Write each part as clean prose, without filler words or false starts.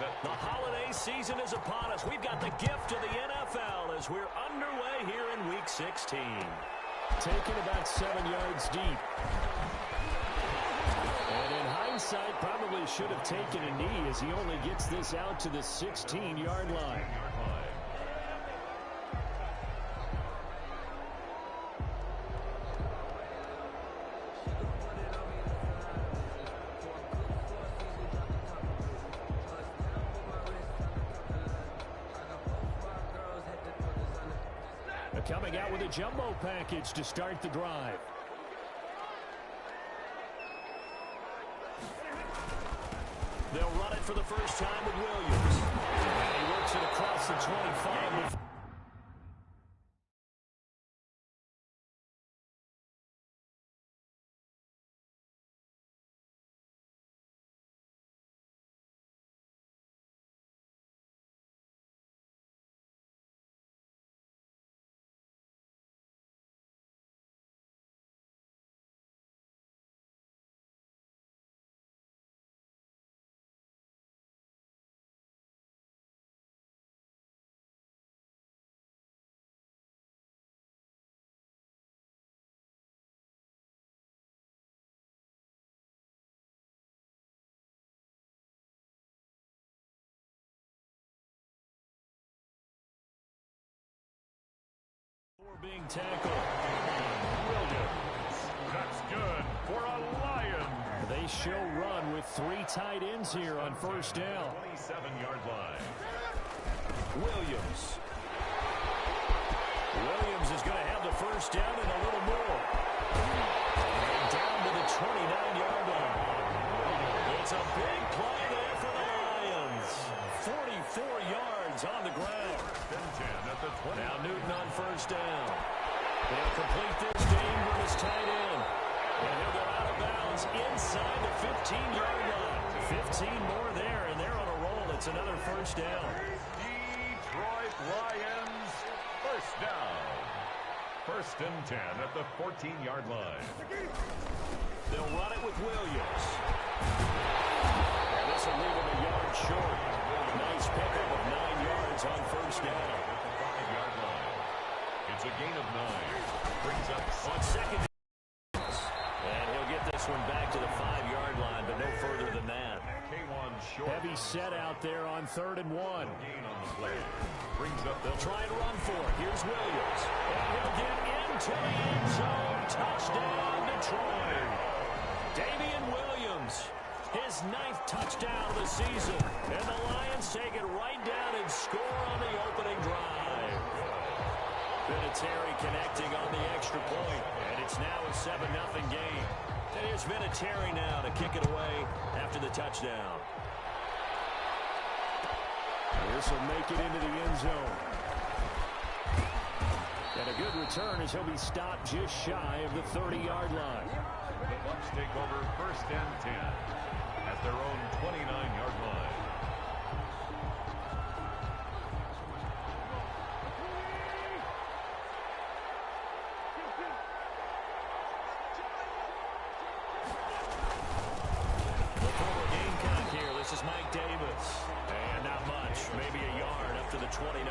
The holiday season is upon us. We've got the gift of the NFL as we're underway here in Week 16. Taken about 7 yards deep. And in hindsight, probably should have taken a knee as he only gets this out to the 16-yard line. Coming out with a jumbo package to start the drive. They'll run it for the first time with Williams. And he works it across the 25. Being tackled. Williams. That's good for a Lion. They show run with 3 tight ends here on first down. 27-yard line. Williams. Williams is going to have the first down and a little more. And down to the 29-yard line. It's a big play there for the Lions. 44 yards on the ground. Now Newton on first down. They'll complete this game with his tight end. And he'll go out of bounds inside the 15-yard line. 15 more there, and they're on a roll. It's another first down. Detroit Lions, first down. First and 10 at the 14-yard line. They'll run it with Williams. And this will leave him a yard short. A nice pickup of 9 yards on first down. It's a gain of 9. Brings up on second. And he'll get this one back to the 5-yard line, but no further than that. Heavy set out there on 3rd and 1. Gain on the play. Brings up. They'll try and run for it. Here's Williams. And he'll get into the end zone. Touchdown, Detroit. Damian Williams. His 9th touchdown of the season. And the Lions take it right down and score on the opening drive. Vinatieri connecting on the extra point, and it's now a 7-0 game. And here's Vinatieri now to kick it away after the touchdown. This will make it into the end zone. And a good return as he'll be stopped just shy of the 30-yard line. The Bucs take over first and 10 at their own 29-yard line. Mike Davis. And not much. Maybe a yard up to the 29.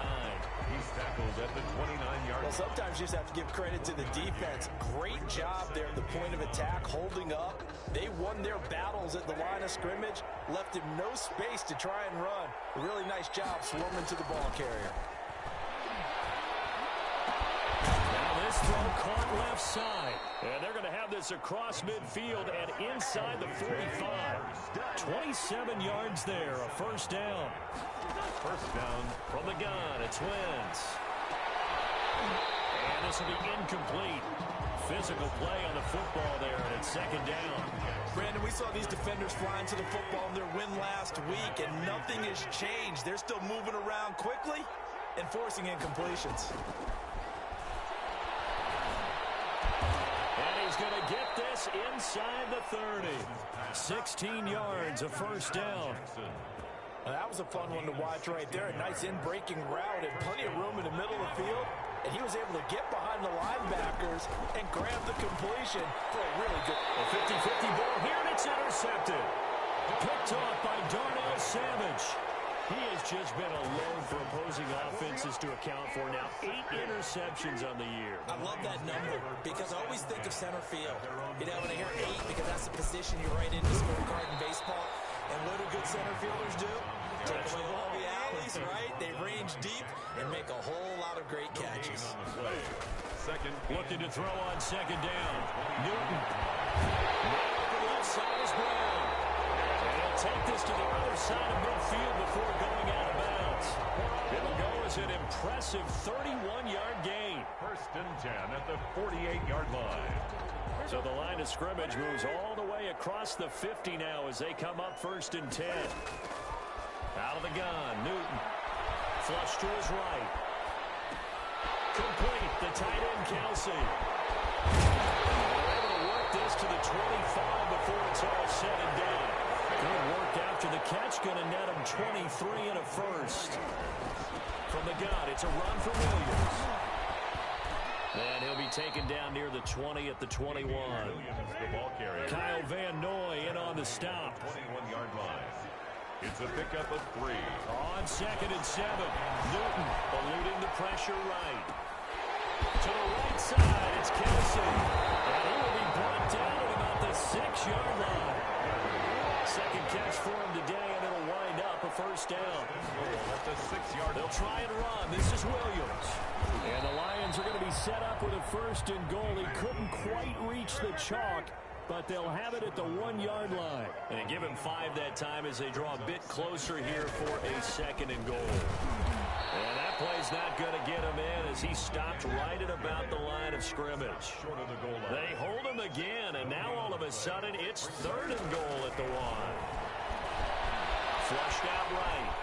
He's tackled at the 29-yard line. Well, sometimes you just have to give credit to the defense. Great job there at the point of attack, holding up. They won their battles at the line of scrimmage, left him no space to try and run. A really nice job swarming to the ball carrier. Now this throw caught left side. And they're going to have this across midfield and inside the 45. 27 yards there, a first down. First down from the gun. It's Wentz. And this will be incomplete. Physical play on the football there, and it's second down. Brandon, we saw these defenders flying to the football in their win last week, and nothing has changed. They're still moving around quickly and forcing incompletions. He's going to get this inside the 30. 16 yards, a first down. That was a fun one to watch right there. A nice in-breaking route and plenty of room in the middle of the field. And he was able to get behind the linebackers and grab the completion for a really good... A 50-50 ball here, and it's intercepted. Picked off by Darnell Savage. just been a load for opposing offenses to account for. Now 8 interceptions on the year. I love that number because I always think of center field. You know, when I hear 8, because that's the position you write into scorecard in baseball. And what do good center fielders do? Take away all the alleys, right? They range deep and make a whole lot of great catches. Second. Looking to throw on second down. Newton. The left side is Brown. And he'll take this to the other side of midfield before going out of bounds. It'll go as an impressive 31-yard gain. First and 10 at the 48-yard line. So the line of scrimmage moves all the way across the 50 now as they come up first and 10. Out of the gun, Newton. Flush to his right. Complete, the tight end, Kelsey. They're able to work this to the 25 before it's all said and done. Good work after the catch, going to net him 23 and a first. From the gun, it's a run for Williams. And he'll be taken down near the 20 at the 21. Williams, the ball carrier. Kyle Van Noy in on the stop. 21-yard line. It's a pickup of 3. On second and 7. Newton eluding the pressure right. To the right side, it's Kelsey. And he will be brought down at about the 6-yard line. Second catch for him today, and it'll wind up a first down. At the 6-yard. They'll try and run. This is Williams. And the Lions are going to be set up with a first and goal. He couldn't quite reach the chalk, but they'll have it at the 1-yard line. And give him 5 that time as they draw a bit closer here for a second and goal. And that play's not going to get him in as he stopped right at about the line of scrimmage. Short of the goal line. They hold him again, and now all of a sudden it's third and goal at the 1. Flushed out right.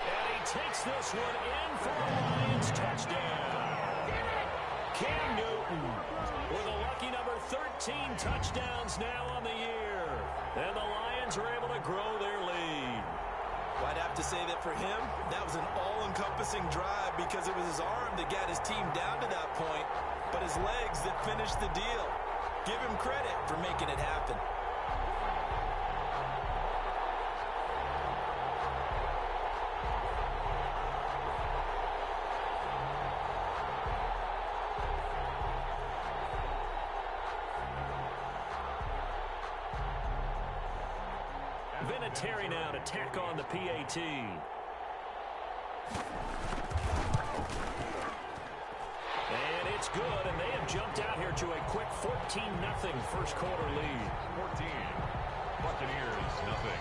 And he takes this one in for a Lions touchdown. Cam Newton with a lucky number 13 touchdowns now on the year. And the Lions are able to grow their lead. Well, I'd have to say that for him, that was an all-encompassing drive because it was his arm that got his team down to that point, but his legs that finished the deal. Give him credit for making it happen. Vinatieri now to tack on the PAT. And it's good, and they have jumped out here to a quick 14-0 first quarter lead. 14. Buccaneers, nothing.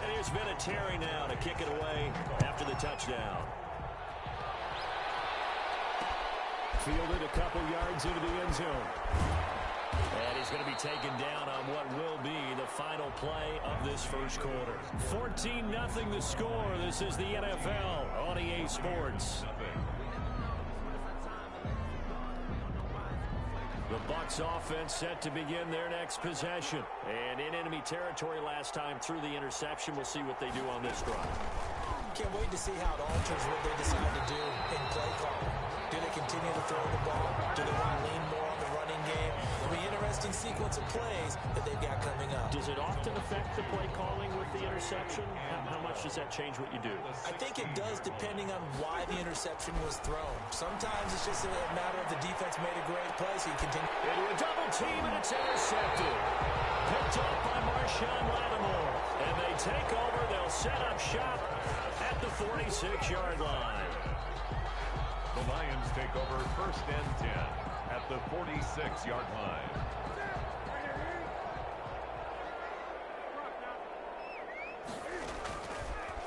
And here's Vinatieri now to kick it away after the touchdown. Fielded a couple yards into the end zone. And he's going to be taken down on what will be the final play of this first quarter. 14-0 the score. This is the NFL on EA Sports. The Bucs offense set to begin their next possession. And in enemy territory last time through the interception. We'll see what they do on this drive. Can't wait to see how it alters what they decide to do in play calling. Do they continue to throw the ball? Do they want to lean more on the running game? It'll be an interesting sequence of plays that they've got coming up. Does it often affect the play calling with the interception? How much does that change what you do? I think it does depending on why the interception was thrown. Sometimes it's just a matter of the defense made a great play, so you continue. Into a double team, and it's intercepted. Picked up by Marshawn Lattimore. And they take over. They'll set up shop at the 46-yard line. The Lions take over first and 10 at the 46-yard line.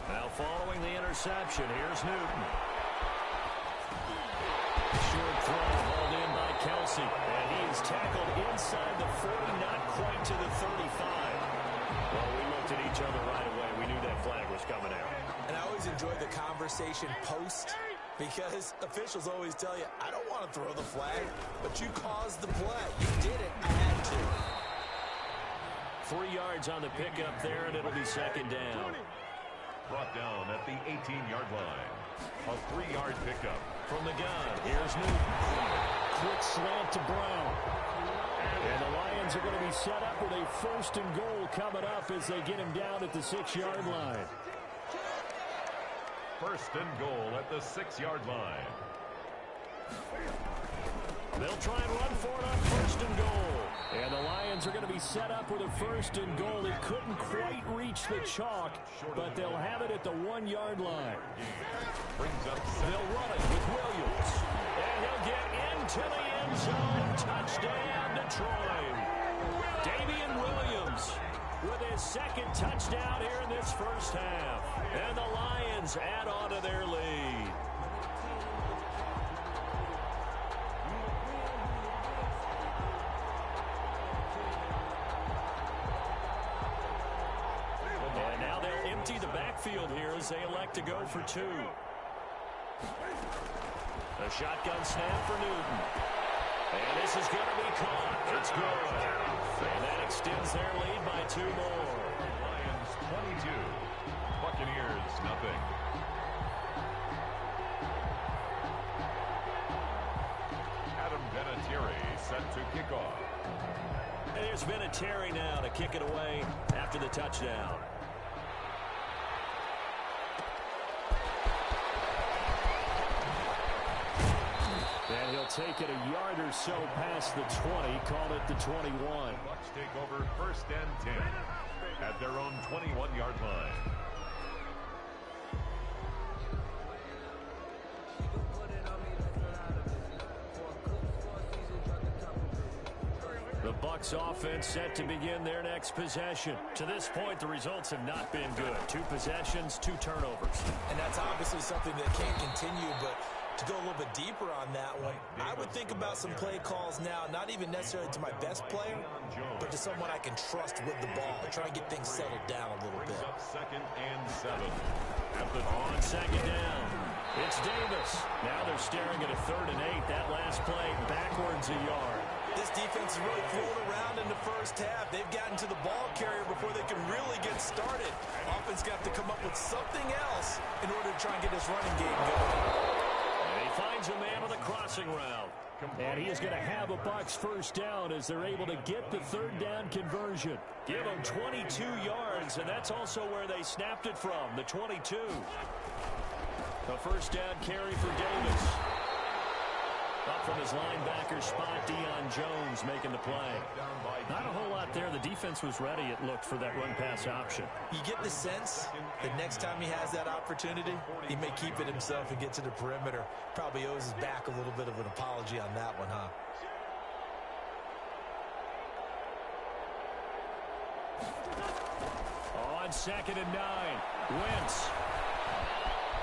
Now following the interception, here's Newton. Short throw hauled in by Kelsey. And he is tackled inside the 40, not quite to the 35. Well, we looked at each other right away. We knew that flag was coming out. And I always enjoy the conversation post because officials always tell you, I don't want to throw the flag, but you caused the play. You did it. I had to. 3 yards on the pickup there, and it'll be second down. Brought down at the 18-yard line. A 3-yard pickup. From the gun, here's Newton. Quick slant to Brown. And the Lions Lions are going to be set up with a 1st and goal coming up as they get him down at the 6-yard line. 1st and goal at the 6-yard line. They'll try and run for it on 1st and goal. And the Lions are going to be set up with a 1st and goal. He couldn't quite reach the chalk, but they'll have it at the 1-yard line. They'll run it with Williams. And he'll get into the end zone. Touchdown, Detroit. Damian Williams with his 2nd touchdown here in this first half. And the Lions add on to their lead. And now they'll empty the backfield here as they elect to go for 2. A shotgun snap for Newton. And this is going to be caught. It's good. And that extends their lead by 2 more. Lions 22. Buccaneers nothing. Adam Vinatieri set to kick off. And there's Vinatieri now to kick it away after the touchdown. And he'll take it a yard or so past the 20, call it the 21. Bucs take over 1st and 10 at their own 21-yard line. The Bucs offense set to begin their next possession. To this point, the results have not been good. 2 possessions, 2 turnovers. And that's obviously something that can't continue, but to go a little bit deeper on that one, I would think about some play calls now, not even necessarily to my best player, but to someone I can trust with the ball. Try and get things settled down a little bit. 2nd and 7. On 2nd down, it's Davis. Now they're staring at a 3rd and 8. That last play backwards a yard. This defense is really thrown around in the first half. They've gotten to the ball carrier before they can really get started. Offense got to come up with something else in order to try and get this running game going. And he finds a man with a crossing route. And he is going to have a Bucs 1st down as they're able to get the 3rd down conversion. Give them 22 yards, and that's also where they snapped it from, the 22. A 1st down carry for Davis. Up from his linebacker spot, Deion Jones making the play. Not a whole lot there. The defense was ready, it looked, for that run-pass option. You get the sense that next time he has that opportunity, he may keep it himself and get to the perimeter. Probably owes his back a little bit of an apology on that one, huh? On 2nd and 9, Wentz.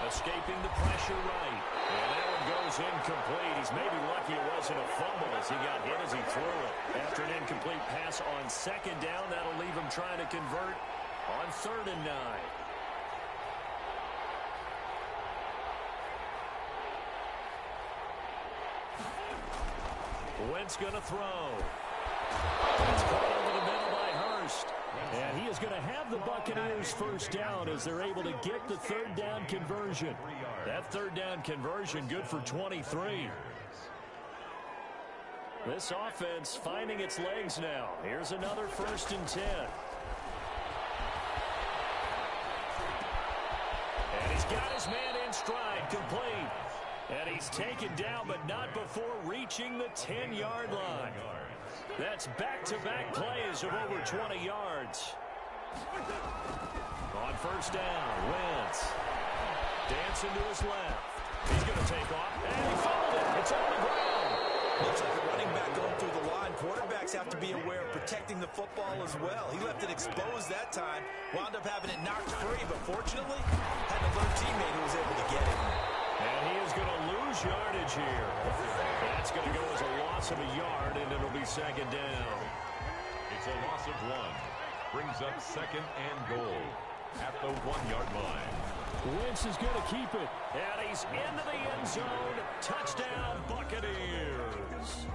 Escaping the pressure right. And that one goes incomplete. He's maybe lucky it wasn't a fumble as he got hit as he threw it. After an incomplete pass on 2nd down, that'll leave him trying to convert on 3rd and 9. Wentz going to throw. It's caught over the middle by Hurst. And he is going to have the Buccaneers 1st down as they're able to get the 3rd down conversion. That 3rd down conversion good for 23. This offense finding its legs now. Here's another 1st and 10. And he's got his man in stride, complete. And he's taken down, but not before reaching the 10-yard line. That's back-to-back plays of over 20 yards. On 1st down, Wentz. Dancing to his left. He's going to take off, and he fumbled it. It's on the ground. Looks like a running back going through the line. Quarterbacks have to be aware of protecting the football as well. He left it exposed that time. Wound up having it knocked free, but fortunately, had an alert teammate who was able to get it. And he is going to lose yardage here. That's going to go as a loss of a yard, and it'll be 2nd down. It's a loss of 1. Brings up 2nd and goal at the 1-yard line. Wentz is going to keep it. And he's into the end zone. Touchdown, Buccaneers.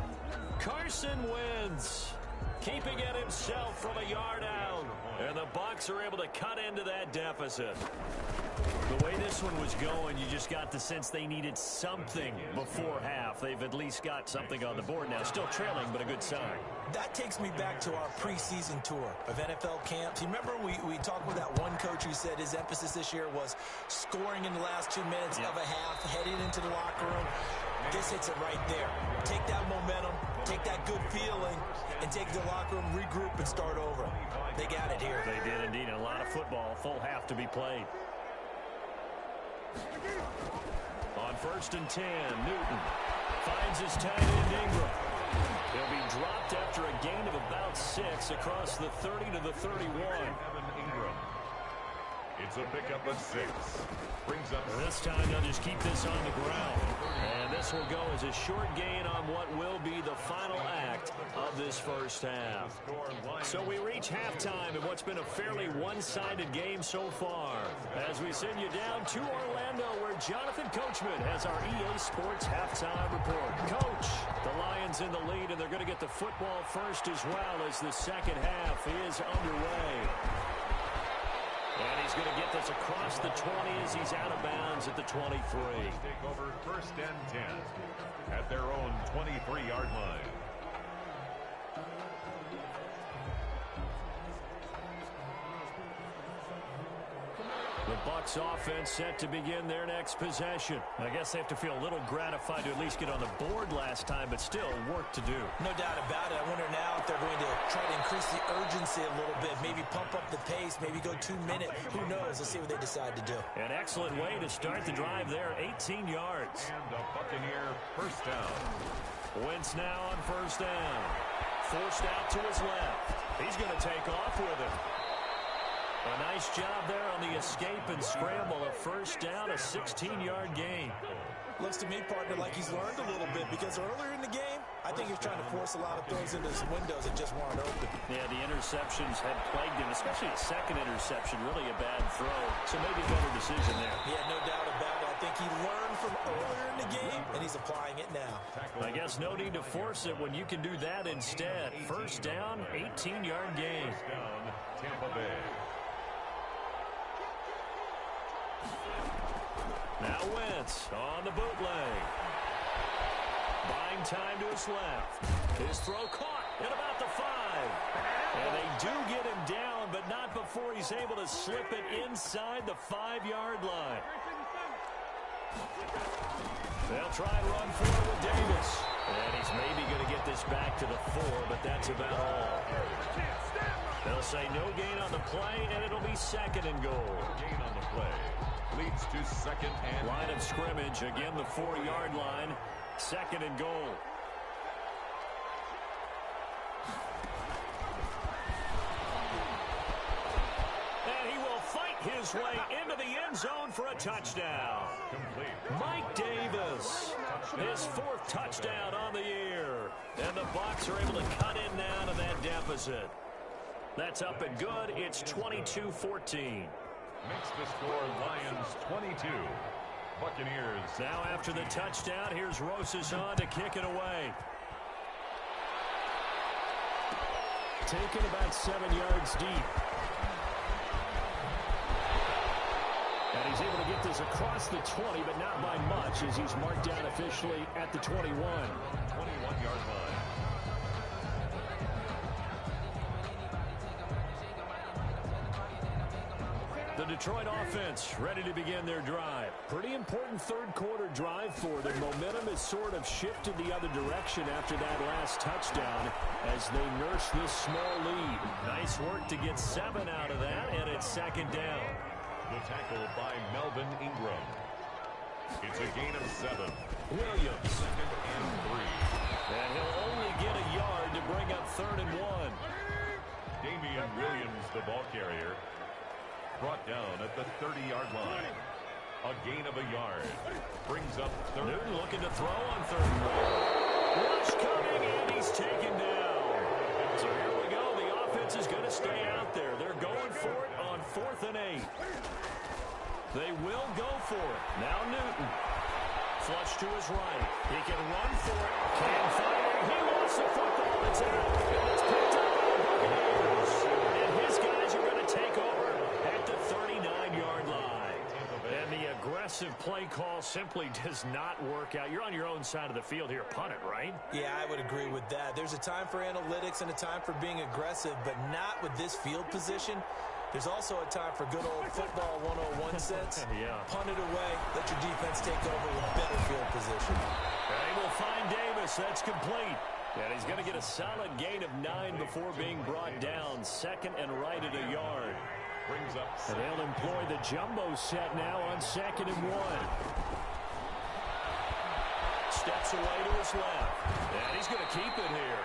Carson Wentz keeping it himself from a yard out. And the Bucs are able to cut into that deficit. The way this one was going, you just got the sense they needed something before half. They've at least got something on the board now. Still trailing, but a good sign. That takes me back to our preseason tour of NFL camps. You remember we talked with that one coach who said his emphasis this year was scoring in the last 2 minutes of a half, heading into the locker room. This hits it right there. Take that momentum, take that good feeling, and take the locker room, regroup, and start over. They got it here. They did indeed. A lot of football, full half to be played. On 1st and 10, Newton finds his tight end Ingram. He'll be dropped after a gain of about 6 across the 30 to the 31. Ingram. It's a pickup of 6. Brings up. This time they'll just keep this on the ground. And this will go as a short gain on what will be the final act of this first half. So we reach halftime in what's been a fairly one-sided game so far. As we send you down to Orlando, where Jonathan Coachman has our EA Sports halftime report. Coach, the Lions in the lead, and they're going to get the football first as well as the second half is underway. And he's going to get this across the 20 as he's out of bounds at the 23. Take over 1st and 10 at their own 23-yard line. The Bucs offense set to begin their next possession. I guess they have to feel a little gratified to at least get on the board last time, but still work to do. No doubt about it. I wonder now if they're going to try to increase the urgency a little bit, maybe pump up the pace, maybe go 2 minutes. Who knows? Let's see what they decide to do. An excellent way to start the drive there, 18 yards. And the Buccaneer first down. Wentz now on 1st down. Forced out to his left. He's going to take off with it. A nice job there on the escape and scramble. A first down, a 16-yard gain. Looks to me, partner, like he's learned a little bit because earlier in the game, I think he was trying to force a lot of throws into his windows that just weren't open. Yeah, the interceptions had plagued him, especially the second interception, really a bad throw. So maybe a better decision there. Yeah, no doubt about it. I think he learned from earlier in the game, and he's applying it now. I guess no need to force it when you can do that instead. First down, 18-yard gain. Down, Tampa Bay. Now Wentz on the bootleg. Buying time to his left. His throw caught at about the 5. And they do get him down, but not before he's able to slip it inside the 5-yard line. They'll try and run for it with Davis. And he's maybe going to get this back to the 4, but that's about all. They'll say no gain on the play, and it'll be 2nd and goal. Gain on the play. Leads to 2nd and... Line of scrimmage, again the 4-yard line, 2nd and goal. And he will fight his way into the end zone for a touchdown. Complete. Mike Davis, his 4th touchdown on the year. And the Bucs are able to cut in now to that deficit. That's up and good. It's 22-14. Makes the score Lions 22. Buccaneers. Now after the touchdown, here's Rosas on to kick it away. Taken about 7 yards deep. And he's able to get this across the 20, but not by much as he's marked down officially at the 21. 21-yard line. The Detroit offense ready to begin their drive. Pretty important third-quarter drive for them. Momentum has sort of shifted the other direction after that last touchdown as they nurse this small lead. Nice work to get 7 out of that, and it's 2nd down. The tackle by Melvin Ingram. It's a gain of 7. Williams. 2nd and 3. And he'll only get a yard to bring up 3rd and 1. Damian Williams, the ball carrier. Brought down at the 30-yard line. A gain of a yard. Brings up 3rd. Newton looking to throw on 3rd and 1. Rush coming, and he's taken down. So here we go. The offense is going to stay out there. They're going for it on 4th and 8. They will go for it. Now Newton. Flush to his right. He can run for it. Can't fire. He wants the football. It's out. It's picked up by the Buccaneers. And his guys are going to aggressive play call simply does not work out. You're on your own side of the field here. Punt it, right? Yeah, I would agree with that. There's a time for analytics and a time for being aggressive, but not with this field position. There's also a time for good old football 101 sense. Yeah. Punt it away. Let your defense take over with better field position. They will find Davis. That's complete. And he's going to get a solid gain of 9 before being brought down. Second and right at a yard. Brings up. And they'll employ the jumbo set now on 2nd and 1. Steps away to his left. And he's going to keep it here.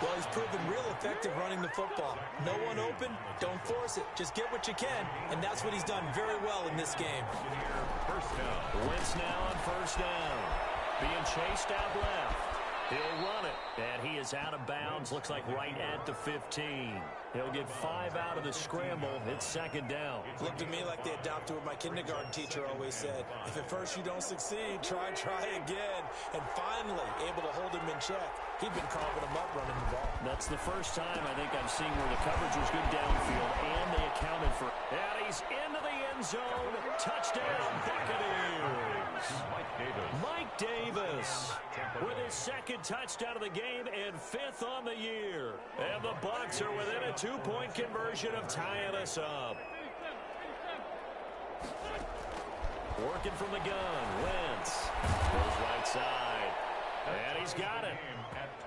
Well, he's proven real effective running the football. No one open, don't force it. Just get what you can, and that's what he's done very well in this game. First down. Wentz now on 1st down. Being chased out left. He'll run it, and he is out of bounds. Looks like right at the 15. He'll get 5 out of the scramble. It's 2nd down. Looked to me like they adopted what my kindergarten teacher always said. If at first you don't succeed, try again. And finally, able to hold him in check. He'd been carving him up running the ball. That's the first time I think I've seen where the coverage was good downfield, and they accounted for it. And he's into the end zone. Touchdown, Buccaneers. Mike Davis with his 2nd touchdown of the game and 5th on the year. And the Bucs are within a 2-point conversion of tying us up. Working from the gun, Wentz goes right side. And he's got it.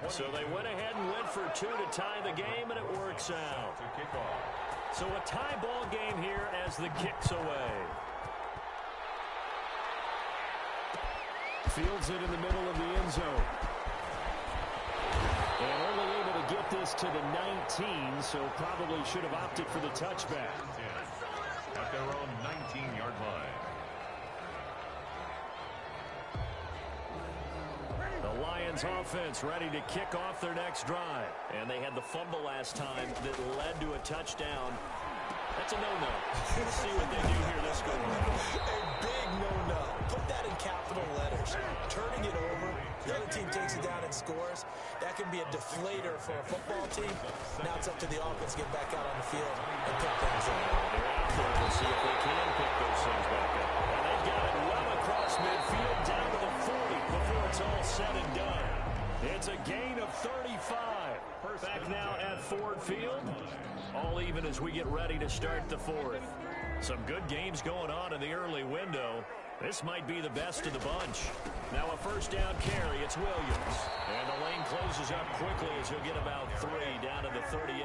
So they went ahead and went for 2 to tie the game, and it works out. So a tie ball game here as the kick's away. Fields it in the middle of the end zone. And only able to get this to the 19, so probably should have opted for the touchback. At their own 19-yard line. The Lions offense ready to kick off their next drive. And they had the fumble last time that led to a touchdown. That's a no-no. Let's see what they do here this go around. A big no-no. Put that in capital letters. Turning it over, the other team takes it down and scores. That can be a deflator for a football team. Now it's up to the offense to get back out on the field and pick things up. They're out there to see if they can pick those things back up. And they've got it well across midfield down to the 40 before it's all said and done. It's a gain of 35. Back now at Ford Field. All even as we get ready to start the 4th. Some good games going on in the early window. This might be the best of the bunch. Now a 1st down carry. It's Williams. And the lane closes up quickly as he'll get about 3 down to the 38.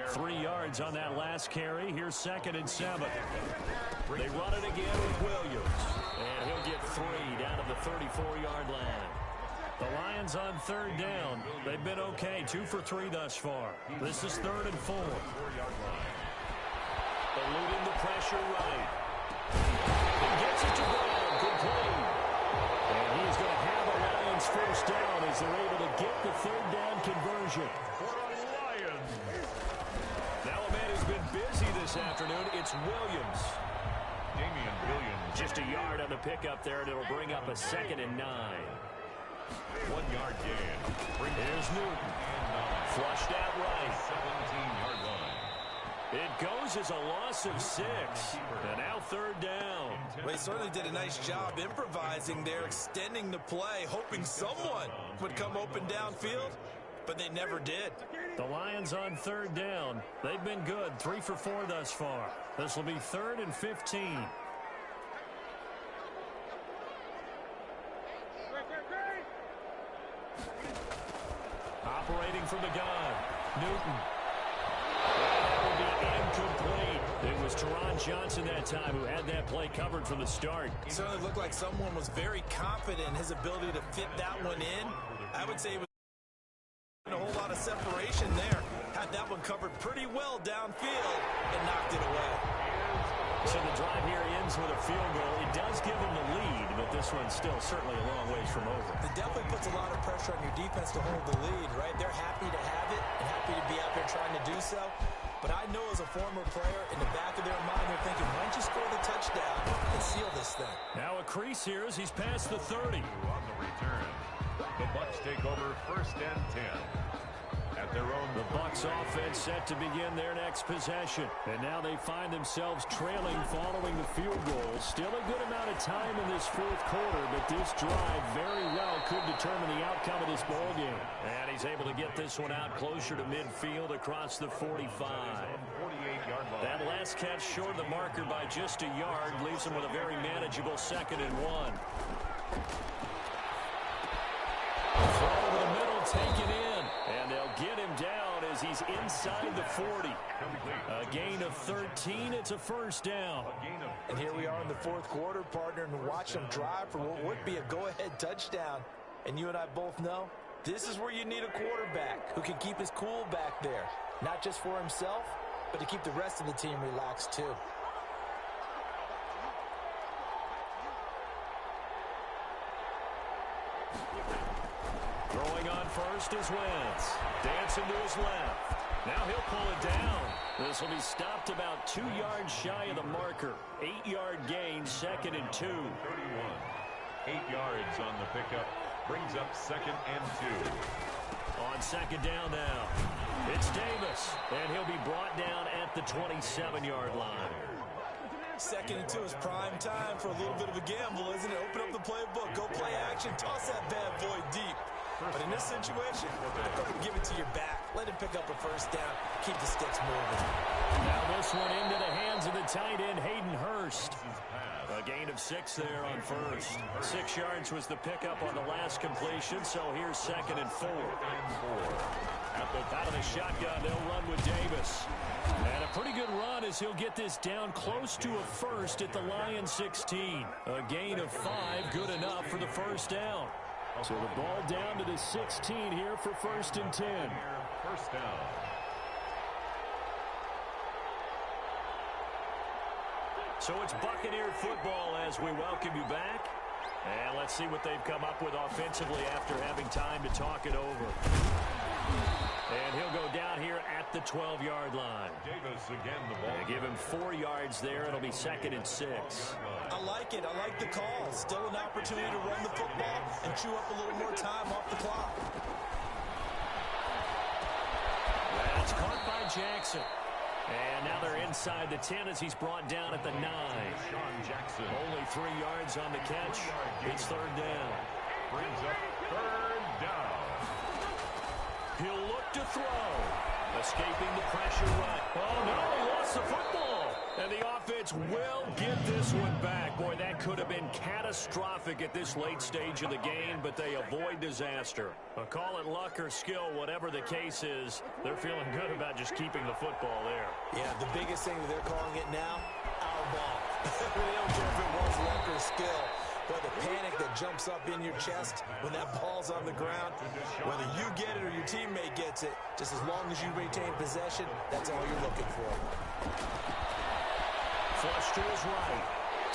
3 yards on that last carry. Here's 2nd and 7. They run it again with Williams. And he'll get 3 down to the 34-yard line. The Lions on 3rd down. They've been okay. 2 for 3 thus far. This is 3rd and 4. Eluding the pressure right. He gets it to Brown. Good play. And he's going to have the Lions 1st down as they're able to get the 3rd down conversion. For the Lions. Now a man who's been busy this afternoon. It's Williams. Damian Williams. Just a yard on the pickup there, and it'll bring up a 2nd and 9. 1-yard gain. Here's Newton. Flushed out right. 17-yard line. It goes as a loss of 6. And now 3rd down. Well, he certainly did a nice job improvising there, extending the play, hoping someone would come open downfield, but they never did. The Lions on 3rd down. They've been good. 3 for 4 thus far. This will be 3rd and 15. Operating from the gun. Newton. That will be incomplete. It was Teron Johnson that time who had that play covered from the start. It certainly looked like someone was very confident in his ability to fit that one in. I would say it was a whole lot of separation there. Had that one covered pretty well downfield and knocked it away. So the drive here ends with a field goal. It does give them the lead, but this one's still certainly a long ways from over. It definitely puts a lot of pressure on your defense to hold the lead, right? They're happy to have it and happy to be out there trying to do so. But I know as a former player, in the back of their mind, they're thinking, why don't you score the touchdown and seal this thing? Now a crease here as he's past the 30. On the return, the Bucs take over 1st and 10. At at their own. The Bucs offense set to begin their next possession. And now they find themselves trailing following the field goal. Still a good amount of time in this fourth quarter, but this drive very well could determine the outcome of this ball game. And he's able to get this one out closer to midfield across the 45. That last catch short of the marker by just a yard leaves him with a very manageable 2nd and 1. Throw over the middle, taken in. And they'll get him down as he's inside the 40. A gain of 13. It's a first down. And here we are in the fourth quarter, partner, and watch them drive for what would be a go-ahead touchdown. And you and I both know this is where you need a quarterback who can keep his cool back there. Not just for himself, but to keep the rest of the team relaxed too. Throwing on first is Wentz. Dancing to his left. Now he'll pull it down. This will be stopped about 2 yards shy of the marker. 8-yard gain, 2nd and 2. 31. 8 yards on the pickup. Brings up 2nd and 2. On 2nd down now. It's Davis, and he'll be brought down at the 27-yard line. 2nd and 2 is prime time for a little bit of a gamble, isn't it? Open up the playbook, go play action, toss that bad boy deep. But in this situation, give it to your back. Let him pick up a first down. Keep the sticks moving. Now this one into the hands of the tight end, Hayden Hurst. A gain of 6 there on first. 6 yards was the pickup on the last completion, so here's 2nd and 4. Out of the shotgun, they'll run with Davis. And a pretty good run as he'll get this down close to a first at the Lions 16. A gain of 5, good enough for the first down. So the ball down to the 16 here for 1st and 10. First down. So it's Buccaneer football as we welcome you back. And let's see what they've come up with offensively after having time to talk it over. And he'll go down here at the 12-yard line. Davis again, the ball. They give him 4 yards there. It'll be 2nd and 6. I like it. I like the call. Still an opportunity to run the football and chew up a little more time off the clock. That's caught by Jackson. And now they're inside the 10 as he's brought down at the 9. Sean Jackson. Only 3 yards on the catch. It's 3rd down. Brings up 3rd down. He'll look to throw. Escaping the pressure right. Oh, no, he lost the football. And the offense will get this one back. Boy, that could have been catastrophic at this late stage of the game, but they avoid disaster. Call it luck or skill, whatever the case is, they're feeling good about just keeping the football there. Yeah, the biggest thing that they're calling it now, our ball. They don't care if it was luck or skill. But the panic that jumps up in your chest when that ball's on the ground, whether you get it or your teammate gets it, just as long as you retain possession, that's all you're looking for. Flush to his right.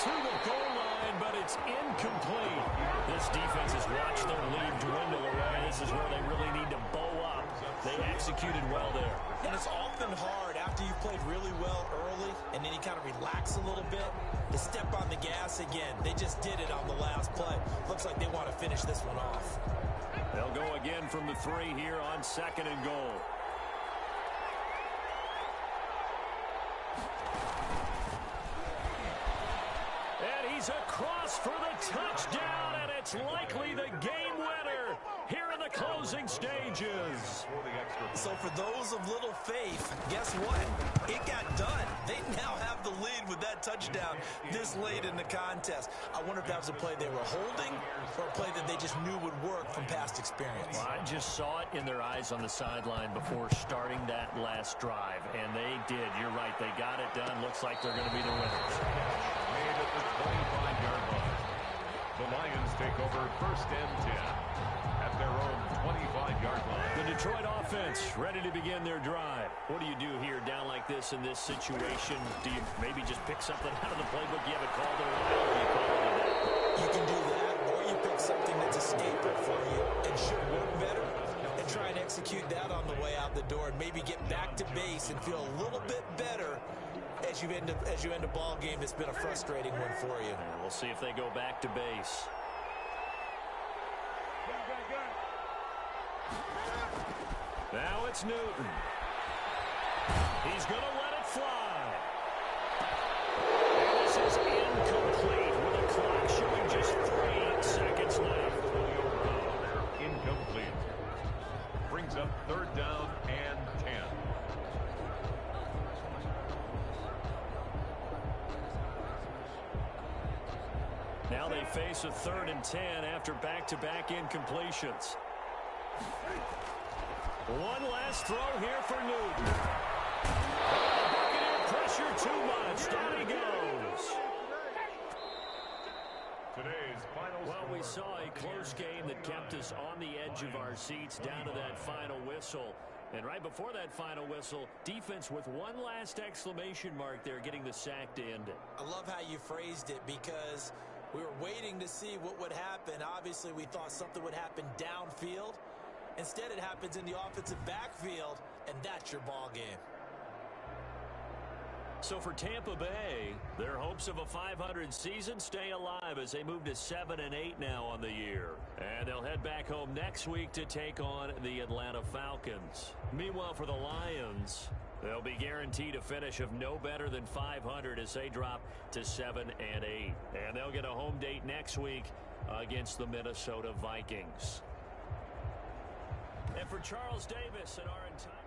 To the goal line, but it's incomplete. This defense has watched their lead dwindle away. This is where they really need to bow up. They executed well there. And it's often hard after you've played really well early and then you kind of relax a little bit to step on the gas again. They just did it on the last play. Looks like they want to finish this one off. They'll go again from the 3 here on 2nd and goal. And he's across for the touchdown, and it's likely the game winner here in the closing stages. So for those of little faith, guess what? It got done. They now have the lead with that touchdown this late in the contest. I wonder if that was a play they were holding or a play that they just knew would work from past experience. Well, I just saw it in their eyes on the sideline before starting that last drive, and they did. You're right. They got it done. Looks like they're going to be the winners. Made at the 25-yard line. The Lions take over 1st and 10 at their own 25-yard line. The Detroit offense ready to begin their drive. What do you do here down like this in this situation? Do you maybe just pick something out of the playbook you haven't called in a while, or you call it a day? You can do that, or you pick something that's a staple for you and should work better and try and execute that on the way out the door and maybe get back to base and feel a little bit better as you end a ball game that's been a frustrating one for you. And we'll see if they go back to base. Now it's Newton. He's going to let it fly. And this is incomplete with the clock showing just 3 seconds left. Incomplete. Brings up 3rd down and 10. Now they face a 3rd and 10 after back-to-back incompletions. One last throw here for Newton. Buccaneer pressure too much. Down he goes. Today's final Well, we score. saw a close game that kept us on the edge of our seats down to that final whistle. And right before that final whistle, defense with one last exclamation mark there, getting the sack to end it. I love how you phrased it because we were waiting to see what would happen. Obviously, we thought something would happen downfield. Instead, it happens in the offensive backfield, and that's your ball game. So for Tampa Bay, their hopes of a 500 season stay alive as they move to 7-8 now on the year. And they'll head back home next week to take on the Atlanta Falcons. Meanwhile, for the Lions, they'll be guaranteed a finish of no better than 500 as they drop to 7-8. And they'll get a home date next week against the Minnesota Vikings. And for Charles Davis and our entire